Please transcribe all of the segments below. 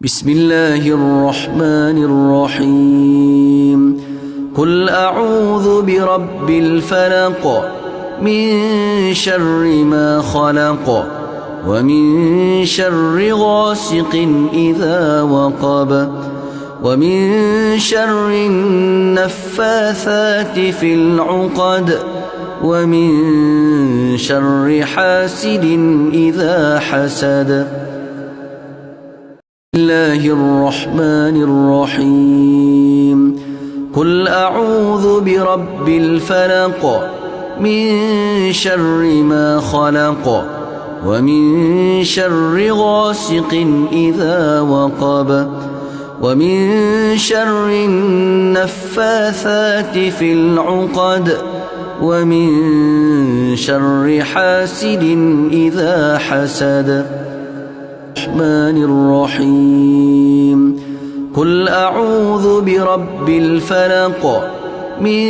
بسم الله الرحمن الرحيم. قل أعوذ برب الفلق من شر ما خلق ومن شر غاسق إذا وقب ومن شر النفاثات في العقد ومن شر حاسد إذا حسد. بسم الله الرحمن الرحيم. قل أعوذ برب الفلق من شر ما خلق ومن شر غاسق إذا وقب ومن شر النفاثات في العقد ومن شر حاسد إذا حسد. الرحمن الرحيم. قل أعوذ برب الفلق من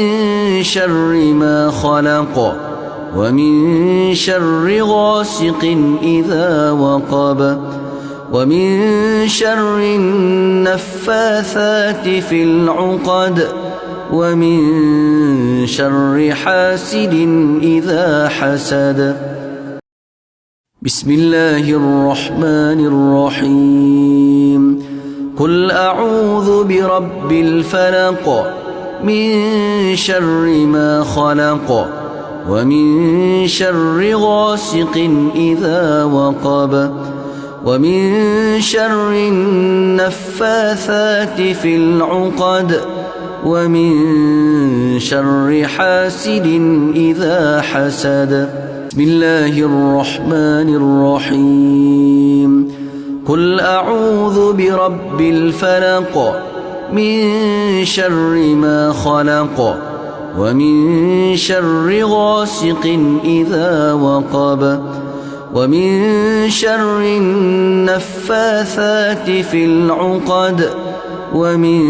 شر ما خلق ومن شر غاسق إذا وقب ومن شر النفاثات في العقد ومن شر حاسد إذا حسد. بسم الله الرحمن الرحيم. قل أعوذ برب الفلق من شر ما خلق ومن شر غاسق إذا وقب ومن شر النفاثات في العقد ومن شر حاسد إذا حسد. بسم الله الرحمن الرحيم. قل أعوذ برب الفلق من شر ما خلق ومن شر غاسق إذا وقب ومن شر النفاثات في العقد ومن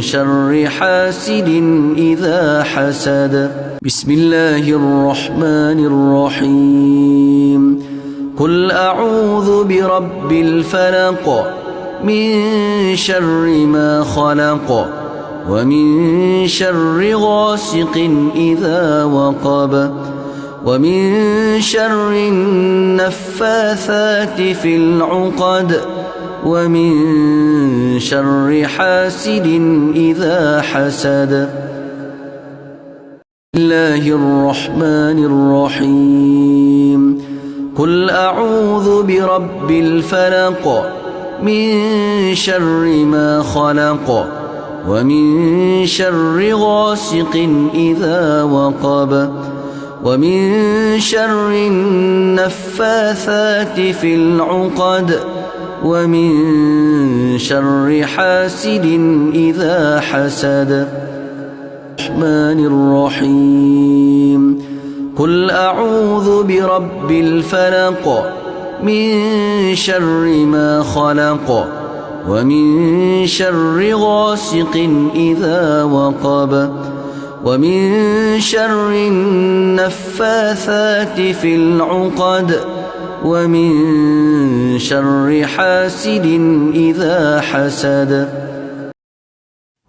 شر حاسد إذا حسد. بسم الله الرحمن الرحيم. قل أعوذ برب الفلق من شر ما خلق ومن شر غاسق إذا وقب ومن شر النفاثات في العقد ومن شر حاسد إذا حسد. بسم الله الرحمن الرحيم. قل أعوذ برب الفلق من شر ما خلق ومن شر غاسق إذا وقب ومن شر النفاثات في العقد ومن شر حاسد إذا حسد. الرحمن الرحيم. قل أعوذ برب الفلق من شر ما خلق ومن شر غاسق إذا وقب ومن شر النفاثات في العقد ومن شر حاسد إذا حسد.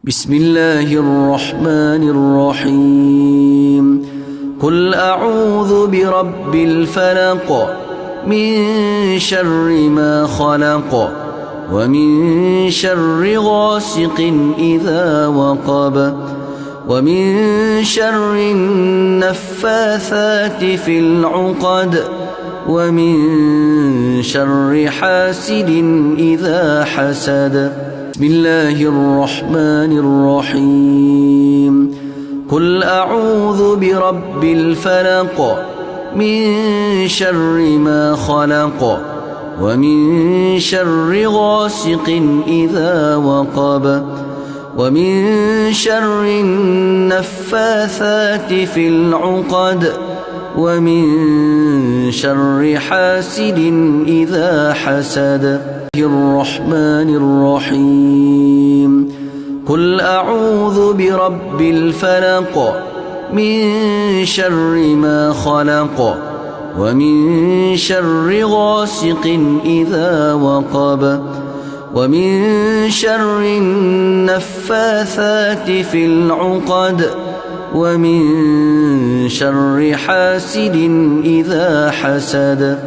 بسم الله الرحمن الرحيم. قل أعوذ برب الفلق من شر ما خلق ومن شر غاسق إذا وقب ومن شر النفاثات في العقد ومن شر حاسد إذا حسد. بسم الله الرحمن الرحيم. قل أعوذ برب الفلق من شر ما خلق ومن شر غاسق إذا وقب ومن شر النفاثات في العقد ومن شر حاسد إذا حسد. الرحمن الرحيم. قل أعوذ برب الفلق من شر ما خلق ومن شر غاسق إذا وقب ومن شر النفاثات في العقد ومن شر حاسد إذا حسد